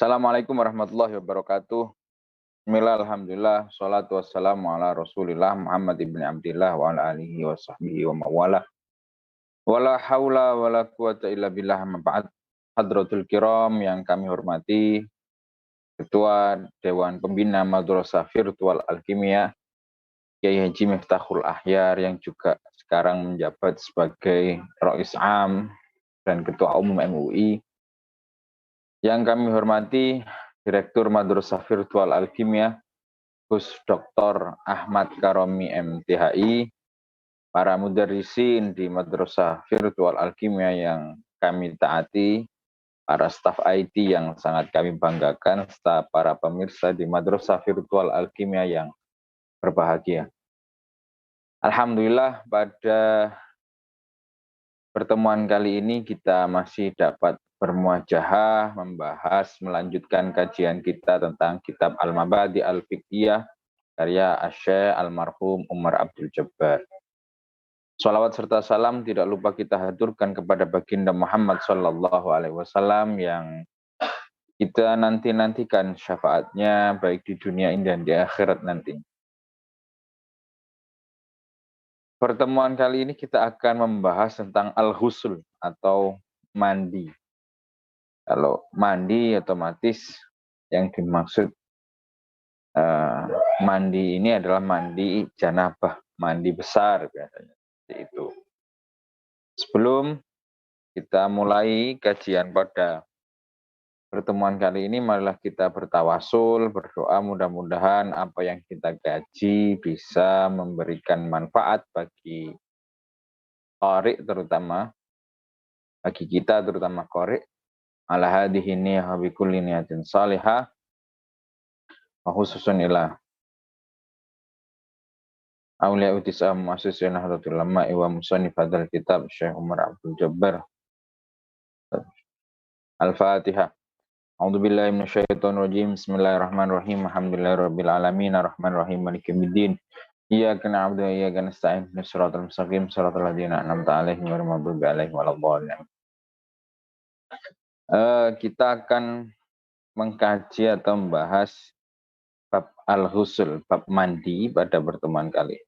Assalamualaikum warahmatullahi wabarakatuh. Bismillah, alhamdulillah, salatu wassalamu ala rasulillah Muhammad ibn Abdillah wa ala alihi wa sahbihi wa mawala. Wala hawla wala quwata illa billah amma ba'd. Hadratul kiram yang kami hormati, Ketua Dewan Pembina Madrasah Virtual Alkimia, Kiai Haji Miftahul Ahyar yang juga sekarang menjabat sebagai Rais Am dan Ketua Umum MUI. Yang kami hormati Direktur Madrasah Virtual Alkimia, Gus Dr. Ahmad Karomi MTHI, para mudarrisin di Madrasah Virtual Alkimia yang kami taati, para staf IT yang sangat kami banggakan, serta para pemirsa di Madrasah Virtual Alkimia yang berbahagia. Alhamdulillah pada pertemuan kali ini kita masih dapat bermuajahah, membahas, melanjutkan kajian kita tentang kitab Al-Mabadi Al-Fiqhiyah karya Asy-Syaikh Almarhum Umar Abdul Jabbar. Salawat serta salam tidak lupa kita haturkan kepada baginda Muhammad sallallahu alaihi wasallam yang kita nantikan syafaatnya baik di dunia ini dan di akhirat nanti. Pertemuan kali ini kita akan membahas tentang al-ghusl atau mandi. Kalau mandi otomatis yang dimaksud mandi ini adalah mandi janabah, mandi besar biasanya. Itu. Sebelum kita mulai kajian pada pertemuan kali ini, marilah kita bertawasul, berdoa mudah-mudahan apa yang kita kaji bisa memberikan manfaat bagi qari terutama, bagi kita terutama qari, ala hadhihi niyyah bi kulli niyatin salihah wa khususun ila awliya utisam muassasin Nahdlatul Ulama wa musannif hadzal kitab Syekh Umar Abdul Jabbar. Al-Fatihah. A'udzu billahi minasyaitonir rajim. Bismillahirrahmanirrahim. Alhamdulillahirabbil alamin arrahmanirrahim maliki yaumiddin. Iyyaka na'budu wa iyyaka nasta'in. Ihdinas siratal mustaqim, siratal ladzina an'amta 'alaihim ghairil maghdubi 'alaihim waladdallin. Kita akan mengkaji atau membahas bab al-ghusl, bab mandi pada pertemuan kali.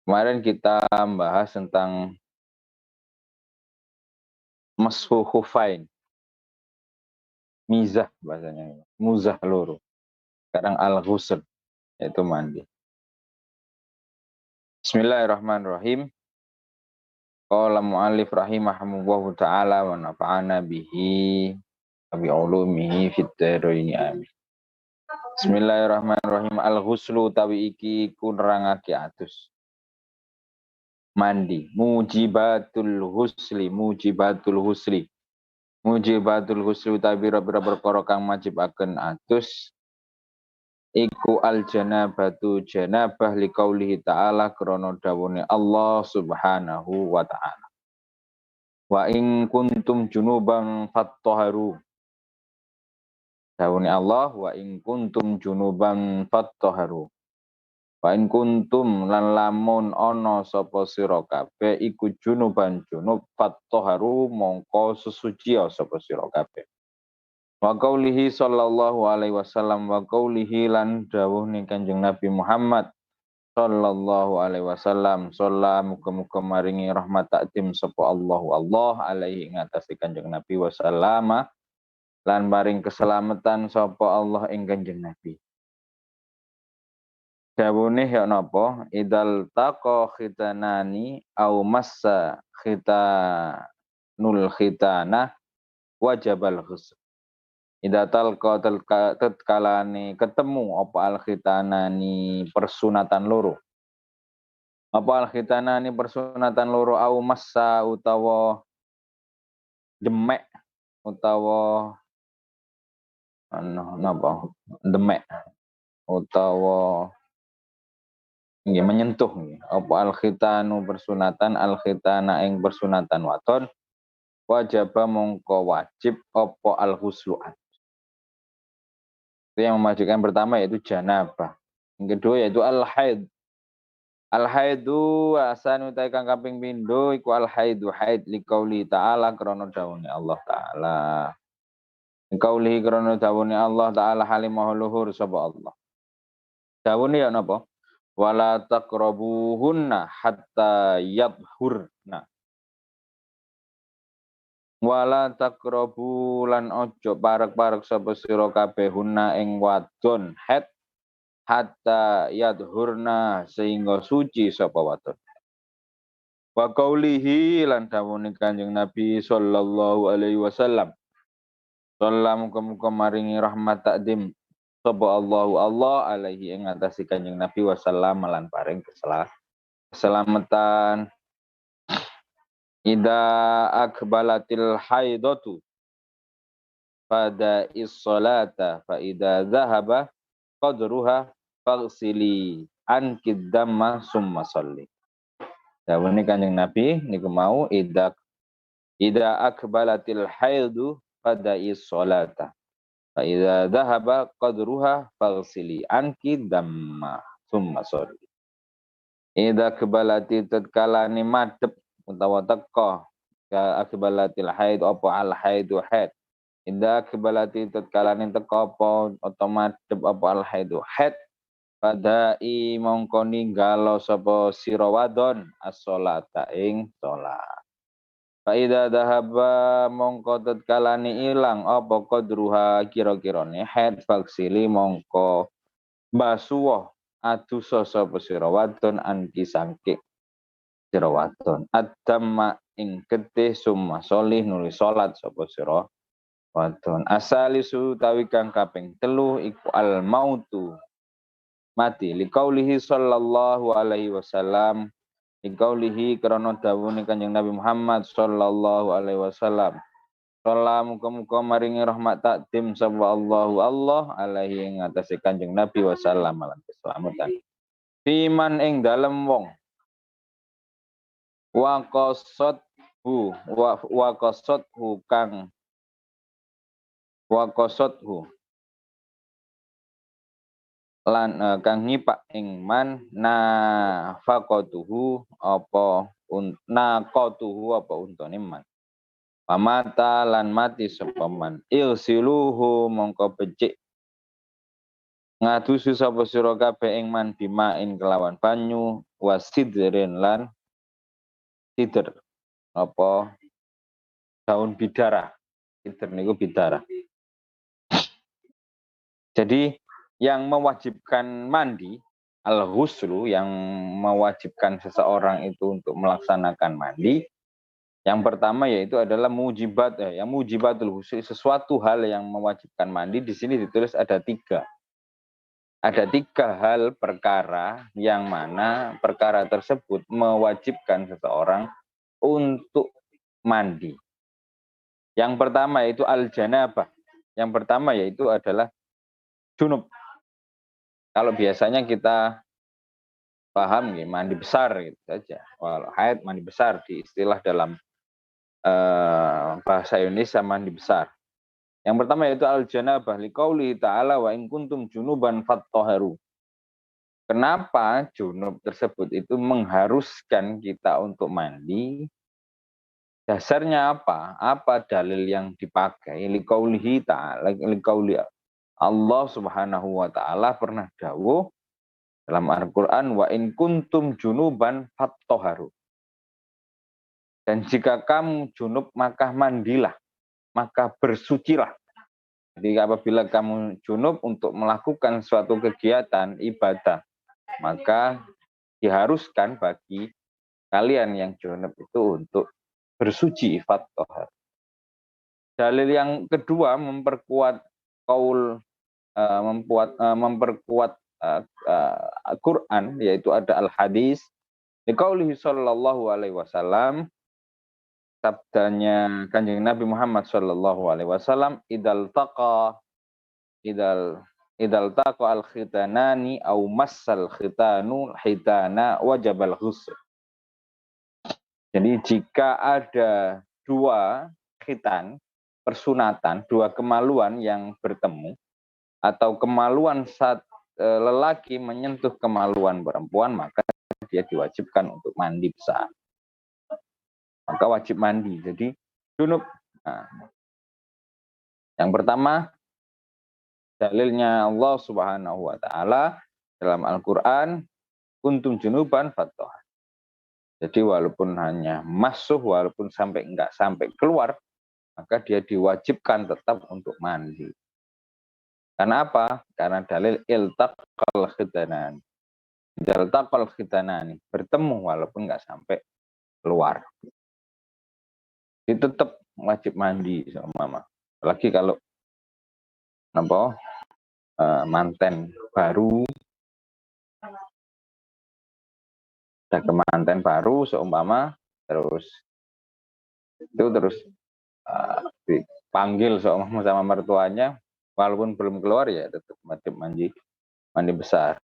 Kemarin kita membahas tentang mashu khufain, mizah bahasanya, muzah loro. Sekarang al-ghusl, yaitu mandi. Bismillahirrahmanirrahim. Qala mu'allif rahimahullahu ta'ala wa nafa'ana bihi wa bi ulumihi fid dharaini amin. Bismillahirrahmanirrahim. Al-ghuslu tawi iki ku nerangake atus. Mandi, mujibatul ghusli, mujibatul ghusli. Mujibatul ghusli utawi pira-pira perkara kang majibaken atus iku al janabatu janabah liqaulihi ta'ala krana dawuhne Allah Subhanahu wa ta'ala. Wa in kuntum junuban fattaharu. Dawuhne Allah wa in kuntum junuban fattaharu. Wa in kuntum lan lamun ana sapa sira kabeh iku junuban junub fattaharu mongko sesuci sapa sira kabeh. Wa qaulihi sallallahu alaihi wasallam wa qaulihi lan dawuhne Kanjeng Nabi Muhammad sallallahu alaihi wasallam sallam muga-muga maringi rahmat takdim sapa Allah alaihi ngatasi Kanjeng Nabi wasallama lan maring keselamatan sapa Allah ing Kanjeng Nabi. Dawuhne ya napa idal taqa khitanani au massa khitanul khitana wajabal ghusl. Idza talqa tatkalane ketemu apa al khitanani persunatan loro. Apa al khitanani persunatan loro au massa utawa demek utawa napa demek utawa nggih menyentuh nggih. Apa al khitanu persunatan al khitana ing persunatan waton wajaba mongko wajib apa al ghuslu. Itu yang memajukan pertama yaitu janabah. Yang kedua yaitu al-haid. Al haidu asan utai kang kaping pindho iku al haidu haid liqauli ta'ala krana dawuhe Allah taala. Liqauli krana dawuhe Allah taala halimah luhur sapa Allah. Dawuhe ya napa? Wala taqrabuhunna hatta yadhurna. Wala taqrabu lan ojo parek-parek sapa sira kabeh hunna ing wadon hatta yadhurna sehingga suci sapa wadon. Wa qaulihi lan dawuhe Kanjeng Nabi sallallahu alaihi wasallam. Sallam muga maringi rahmat takdim sapa Allahu Allah alaihi ing atase Kanjeng Nabi wasallam lan paring keselamatan. Ida akbalatil haidatu pada is-salata fa ida dhahaba qadruha faghsili ankid damma summa sholli. Dawuhe Kanjeng Nabi niku mau ida akbalatil haidu pada is-salata fa ida dhahaba qadruha faghsili ankid damma summa sholli. Ida akbalati tatkala ni madhep utawa teka akbalatil haid apa al haidu haid. Ida akbalati tatkala ni teka apa otomadhep apa al haidu haid pada mongko ninggalo sapa sira wadon as-sholata ing salat. Fa ida dhahaba mongko tatkala ni ilang apa qadruha kira-kirane haid faksili mongko basuh adusa sapa sira wadon anki sangke sira wadon adamma ing getih summa sholih nuli salat sapa sira wadon. Asalisu tawi kang kaping 3 iku al mautu mati liqaulihi sallallahu alaihi wasallam liqaulihi krana dawuhe Kanjeng Nabi Muhammad sallallahu alaihi wasallam. Salam muga-muga maringi rahmat takdim sapa Allahu Allah alaihi ing atase Kanjeng Nabi wasallam lan keselamatan. Fiman ing dalem wong wa qasathu lan kang ngipak ing man naqatuhu apa untane man. Pamata lan mati sapa man ilsiluhu mongko becik ngadusi sapa sira kabeh ing man bimain kelawan banyu wasidrin lan sidr apa daun bidara. Sidr niku bidara. Jadi yang mewajibkan mandi al-ghuslu, yang mewajibkan seseorang itu untuk melaksanakan mandi, yang pertama yaitu adalah mujibatul ghusl, sesuatu hal yang mewajibkan mandi. Di sini ditulis ada 3. Ada 3 hal perkara yang mana perkara tersebut mewajibkan seseorang untuk mandi. Yang pertama yaitu al-janabah. Yang pertama yaitu adalah junub. Kalau biasanya kita paham mandi besar gitu saja. Walau haid mandi besar di istilah dalam bahasa Indonesia mandi besar. Yang pertama yaitu al-janabah liqauli ta'ala wa in kuntum junuban fattahharu. Kenapa junub tersebut itu mengharuskan kita untuk mandi? Dasarnya apa? Apa dalil yang dipakai? Liqaulihi ta'ala, liqauli Allah Subhanahu wa taala pernah dawuh dalam Al-Qur'an wa in kuntum junuban fattahharu. Dan jika kamu junub maka mandilah, maka bersucilah. Jadi apabila kamu junub untuk melakukan suatu kegiatan ibadah, maka diharuskan bagi kalian yang junub itu untuk bersuci fattahhar. Dalil yang kedua memperkuat Quran, yaitu ada al-hadis liqaulihi sallallahu alaihi wasallam, sabdanya Kanjeng Nabi Muhammad sallallahu alaihi wasallam, idal taqa al-khitanani au massal khitanu hitana wajabal ghusl. Jadi jika ada 2 khitan, persunatan, 2 kemaluan yang bertemu atau kemaluan saat lelaki menyentuh kemaluan perempuan, maka dia diwajibkan untuk mandi besar. Maka wajib mandi. Jadi junub. Nah, yang pertama dalilnya Allah Subhanahu wa taala dalam Al-Qur'an, kuntum junuban fattahar. Jadi walaupun hanya masuk, walaupun enggak sampai keluar, maka dia diwajibkan tetap untuk mandi. Karena apa? Karena dalil iltaqal khitanani. Iltaqal khitanani, bertemu walaupun enggak sampai keluar. Itu tetap wajib mandi sama mama. Apalagi kalau manten baru, ada kemanten baru seumpama, terus dipanggil sama mertuanya, walaupun belum keluar ya tetap wajib mandi besar.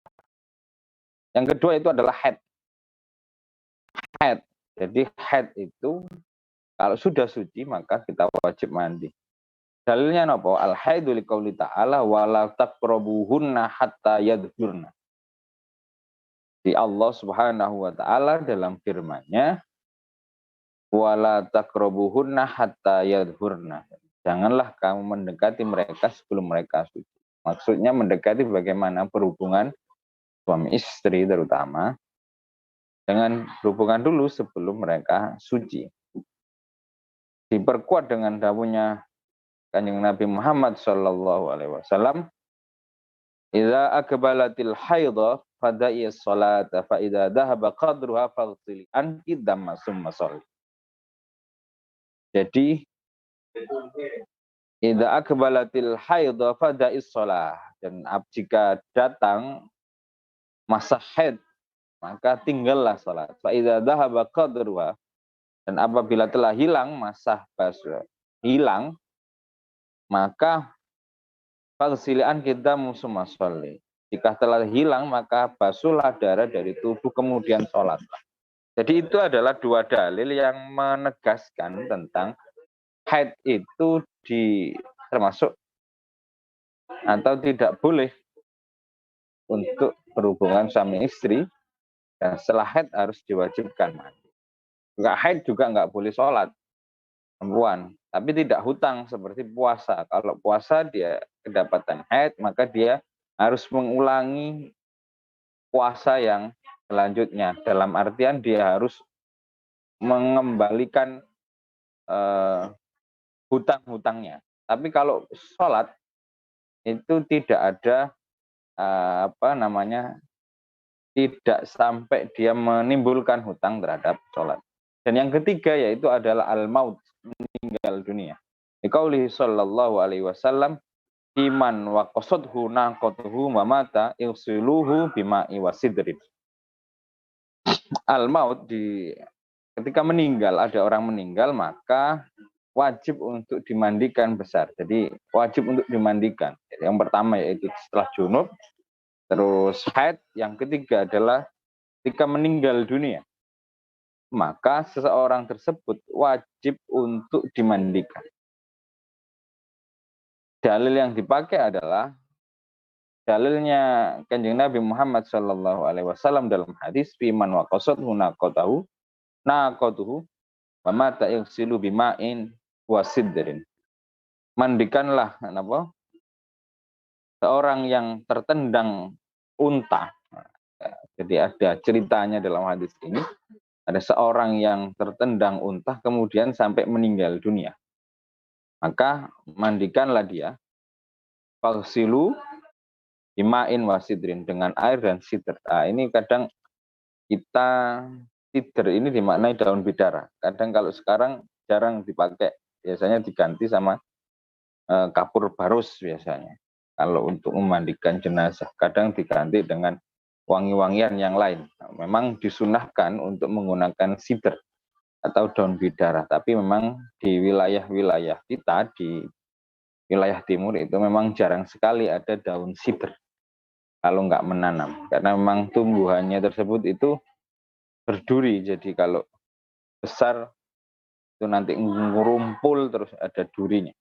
Yang kedua itu adalah haid. Jadi haid itu kalau sudah suci maka kita wajib mandi. Dalilnya napa? Al-haidu liqauli ta'ala wala taqrabuhunna hatta yadhurna. Di Allah Subhanahu wa taala dalam firman-Nya wala taqrabuhunna hatta yadhurna. Janganlah kamu mendekati mereka sebelum mereka suci. Maksudnya mendekati bagaimana berhubungan suami istri terutama dengan berhubungan dulu sebelum mereka suci. Diperkuat dengan dawuhnya Kanjeng Nabi Muhammad sallallahu alaihi wasallam, "Idza aqbalatil haidha fada'i sholata fa idza dhahaba qadruha faghsili anki damma summa sholli." Jadi idza aqbalatil haidha fada'i sholah, dan jika datang masa haid maka tinggallah salat. Fa idza dhahaba qadruha, dan apabila telah hilang masa basuh hilang, maka faghsilian kita musuma sholli. Jika telah hilang maka basuhlah darah dari tubuh kemudian sholat. Jadi itu adalah dua dalil yang menegaskan tentang haid itu termasuk atau tidak boleh untuk berhubungan suami istri, dan setelah haid harus diwajibkan mandi. Enggak haid juga enggak boleh sholat perempuan, tapi tidak hutang seperti puasa. Kalau puasa dia kedapatan haid, maka dia harus mengulangi puasa yang selanjutnya. Dalam artian dia harus mengembalikan hutang-hutangnya. Tapi kalau sholat itu tidak ada tidak sampai dia menimbulkan hutang terhadap sholat. Dan yang ketiga yaitu adalah al-maut, meninggal dunia. Qauli sallallahu alaihi wasallam, iman wa qasadhu naqatuhu wa mata irsiluhu bima'i wasidrin. Al-maut, ketika meninggal, ada orang meninggal, maka wajib untuk dimandikan besar. Jadi wajib untuk dimandikan. Jadi, yang pertama yaitu setelah junub, terus haid, yang ketiga adalah ketika meninggal dunia, maka seseorang tersebut wajib untuk dimandikan. Dalil yang dipakai adalah dalilnya Kanjeng Nabi Muhammad sallallahu alaihi wasallam dalam hadis fiman wa qasadhu naqatuhu wa mata yaghsilu bima'in wasidrin. Mandikanlah seorang yang tertendang unta. Jadi ada ceritanya dalam hadis ini. Ada seorang yang tertendang unta kemudian sampai meninggal dunia. Maka mandikanlah dia, faghsilu bima'in wasidrin, dengan air dan sidr. Nah, ini kadang sidr ini dimaknai daun bidara. Kadang kalau sekarang jarang dipakai, biasanya diganti sama kapur barus biasanya. Kalau untuk memandikan jenazah, kadang diganti dengan wangi-wangian yang lain. Memang disunahkan untuk menggunakan sidr atau daun bidara, tapi memang di wilayah-wilayah kita, di wilayah timur itu memang jarang sekali ada daun sidr kalau nggak menanam, karena memang tumbuhannya tersebut itu berduri, jadi kalau besar itu nanti ngurumpul terus ada durinya.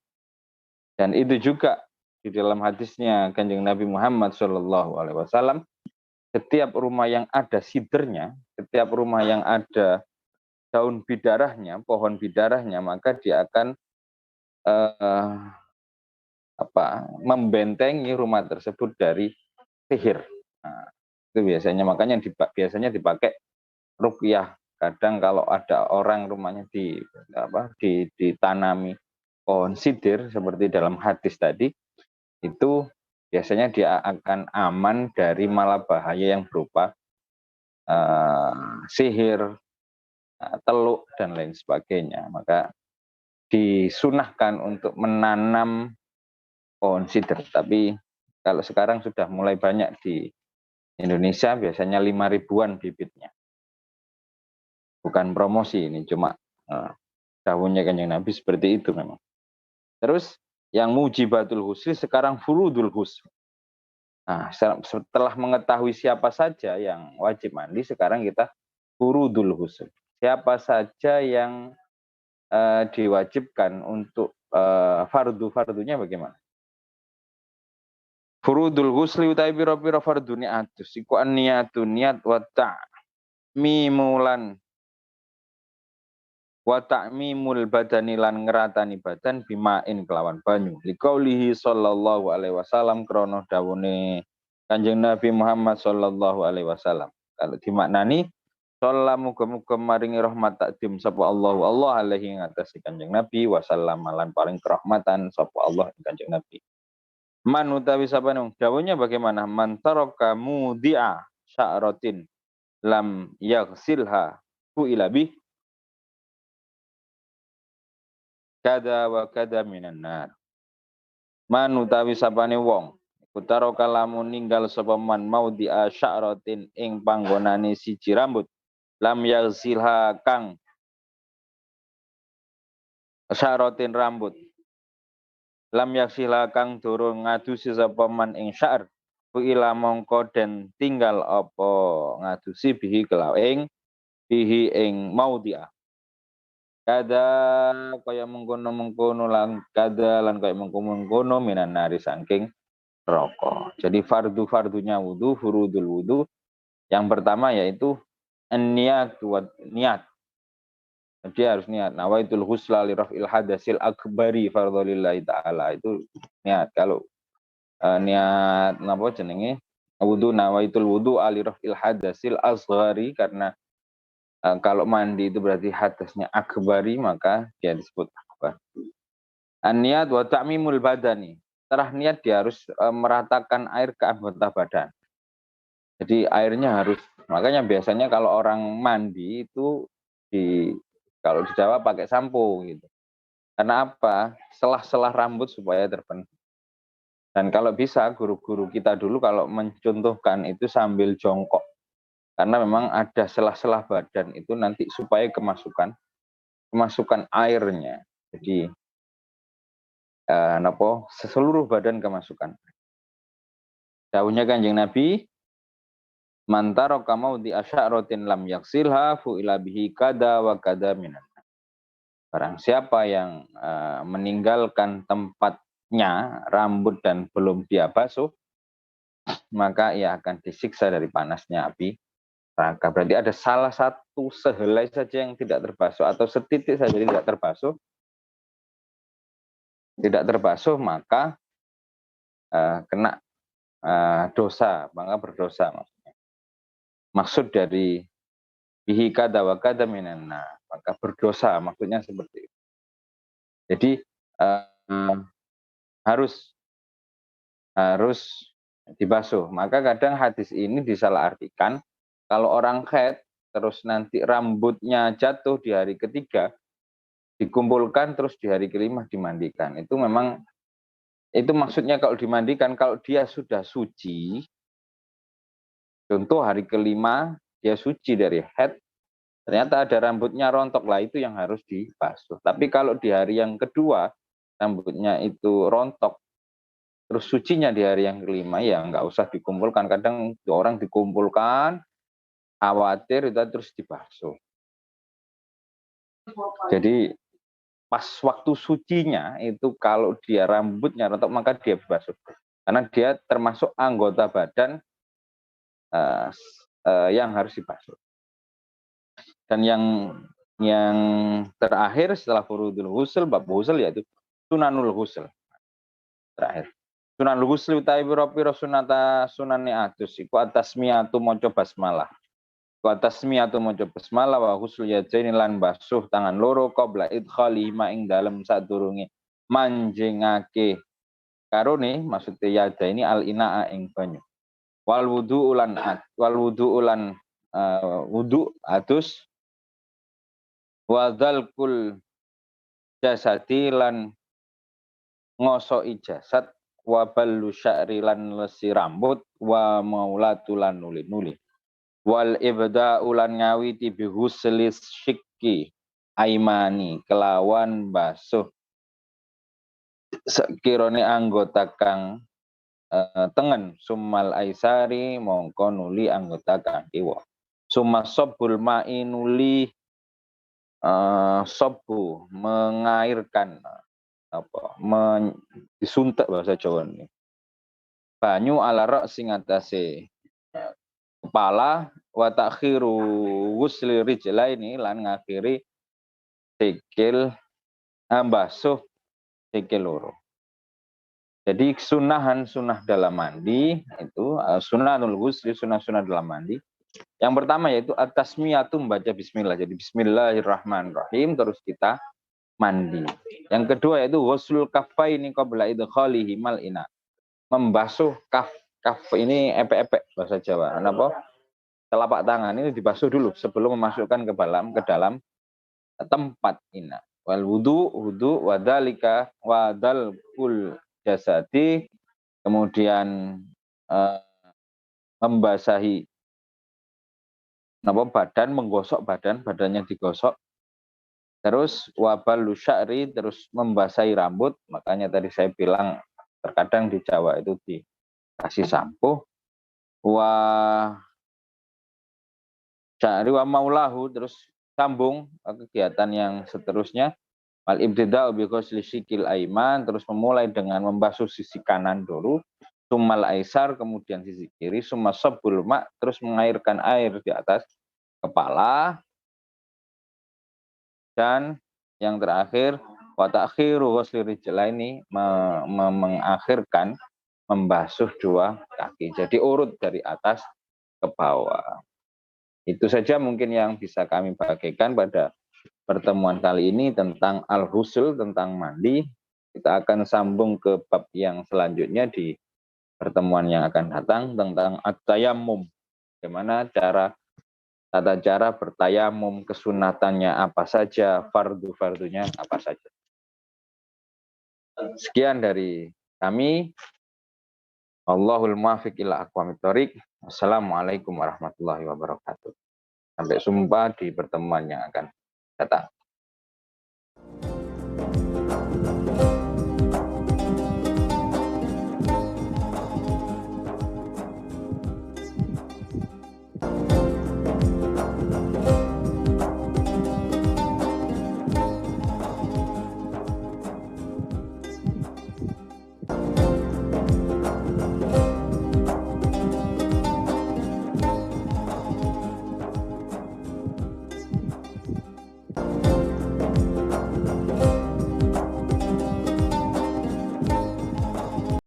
Dan itu juga di dalam hadisnya Kanjeng Nabi Muhammad SAW, setiap rumah yang ada sidernya, setiap rumah yang ada daun bidarahnya, pohon bidarahnya, maka dia akan eh, membentengi rumah tersebut dari sihir. Nah, itu biasanya dipakai ruqyah. Kadang kalau ada orang rumahnya ditanami pohon sidir seperti dalam hadis tadi, itu biasanya dia akan aman dari malapahaya yang berupa sihir, teluk dan lain sebagainya. Maka disunahkan untuk menanam pohon sidir. Tapi kalau sekarang sudah mulai banyak di Indonesia, biasanya 5 ribuan bibitnya. Bukan promosi, ini cuma daunnya Kanjeng Nabi seperti itu memang. Terus yang mujibatul husli sekarang furudul husli. Nah, setelah mengetahui siapa saja yang wajib mandi, sekarang kita furudul husli. Siapa saja yang diwajibkan untuk fardu-fardunya bagaimana? Furudul husli utawi pira-pira fardhu niatus iku niatun niat wa ta'mimulan wa ta'mimul badani lan ngeratani badan bimain kelawan banyu. Liqaulihi sallallahu alaihi wasallam krana dawuhe Kanjeng Nabi Muhammad sallallahu alaihi wasallam. Kalau dimaknani sallam muga-muga maringi rahmat takdim sapa Allah alaihi ngatasi Kanjeng Nabi wasallam lan paling kerahmatan sapa Allah Kanjeng Nabi. Man utawi sapa nung dawuhnya bagaimana? Man taraka mudi'a sya'ratin lam yaghsilha fu ila bih kada wa kada minan nar. Man utawi sapane wong utara kalamun ninggal sapa man maudhi'a sya'ratin ing panggonane siji rambut lam yaghsilha kang sya'ratin rambut lam yaksila kang durung ngadusi sapa man ing syar ila mongko den tinggal apa ngadusi bihi kelaing bihi ing maudhi'ah kada kaya mengkono-mengkono lan kada lan kaya mengkono-mengkono minan nari saking rokok. Jadi fardu-fardunya wudu, furudul wudu yang pertama yaitu niat. Jadi harus niat. Nawaitul husla li raf'il hadasil akbari fardholillahi ta'ala. Itu niat. Kalau niat napa jenenge wudu, nawaitul wudu ali raf'il hadasil asghari, karena kalau mandi itu berarti hadasnya akbari, maka dia disebut akbar. Niat wa ta'mimul badani. Setelah niat dia harus meratakan air ke anggota badan. Jadi airnya harus, makanya biasanya kalau orang mandi itu kalau di Jawa pakai sampo gitu. Karena apa? Selah-selah rambut supaya terpenuhi. Dan kalau bisa guru-guru kita dulu kalau mencontohkan itu sambil jongkok. Karena memang ada selah-selah badan itu nanti supaya kemasukan airnya. Jadi seluruh badan kemasukan. Dawuhnya Kanjeng Nabi, mantaro kamau di asy'aratin lam yaksilha fu ila bihi kada wa kada minan. Barang siapa yang meninggalkan tempatnya rambut dan belum dia basuh, maka ia akan disiksa dari panasnya api neraka. Berarti ada salah satu sehelai saja yang tidak terbasuh atau setitik saja tidak terbasuh maka kena dosa, maka berdosa maksudnya. Maksud dari bihi kada wa kada minan, maka berdosa maksudnya seperti itu. Jadi harus dibasuh. Maka kadang hadis ini disalahartikan kalau orang haid terus nanti rambutnya jatuh di hari ketiga, dikumpulkan terus di hari kelima dimandikan. Itu memang itu maksudnya kalau dimandikan, kalau dia sudah suci, contoh hari kelima dia suci dari haid, ternyata ada rambutnya rontok, lah itu yang harus dibasuh. Tapi kalau di hari yang kedua rambutnya itu rontok, terus sucinya di hari yang kelima, ya nggak usah dikumpulkan. Kadang orang dikumpulkan, khawatir itu terus dibasuh. Jadi pas waktu sucinya itu kalau dia rambutnya rontok maka dia dibasuh. Karena dia termasuk anggota badan yang harus dibasuh. Dan yang terakhir setelah furudul ghusl, bab ghusl yaitu sunanul ghusl. Terakhir. Sunanul ghusl utawi pira-pira sunane adus iku atasmiyatu maca basmalah. Wa tasmiyatu maca basmalah wa ghusl yadaini lan basuh tangan loro qabla idkhali ma ing dalem sadurunge manjingake karone maksudnya yada ini al inaa ing banyu. Wal wudu ulan wudu adus wadal kul jasadi lan ngosoki jasad wa ballu sya'ri lan lesi rambut wa maulatu lan nuli-nuli wal ibda'u lan ngawiti bi huslis syikki aimani kelawan basuh sekirane anggota kang tengen sumal aisari mongko nuli anggota kang kiwa summa sabbul ma'i nuli sobu mengairkan disuntek bahasa Jawa ini banyu ala ra'si ngatasé kepala wa takhiru ghusli rijlaini lan ngakhiri sikil basuh sikil loro. Jadi sunnah dalam mandi itu sunnahul ghusli sunnah dalam mandi. Yang pertama yaitu at-tasmiyatu membaca bismillah. Jadi bismillahirrahmanirrahim terus kita mandi. Yang kedua yaitu ghuslul kaffaini qabla idkhalihi mal ina. Membasuh kaf ini epek-epek bahasa Jawa. Apa? Telapak tangan ini dibasuh dulu sebelum memasukkan ke dalam tempat ina. Wal wudu wadalika wadal kul jasadi kemudian membasahi badan, menggosok badannya digosok. Terus wabalu sya'ri, terus membasahi rambut. Makanya tadi saya bilang terkadang di Jawa itu dikasih sampo. Wa sya'ri wa maulahu, terus sambung kegiatan yang seterusnya. Wal ibtida'u bi ghusli syikil aiman, terus memulai dengan membasuh sisi kanan dulu. Sumal aisar, kemudian sisi kiri, summa sabbul ma', terus mengairkan air di atas kepala, dan yang terakhir wa ta'khiru ghusli rijlaini mengakhirkan membasuh dua kaki. Jadi urut dari atas ke bawah. Itu saja mungkin yang bisa kami bagikan pada pertemuan kali ini tentang al-ghusl, tentang mandi. Kita akan sambung ke bab yang selanjutnya di pertemuan yang akan datang tentang at-tayammum. Bagaimana tata cara bertayamum, kesunatannya apa saja, fardu-fardunya apa saja. Sekian dari kami. Allahul muwaffiq ila aqwamit thoriq. Wassalamualaikum warahmatullahi wabarakatuh. Sampai jumpa di pertemuan yang akan datang.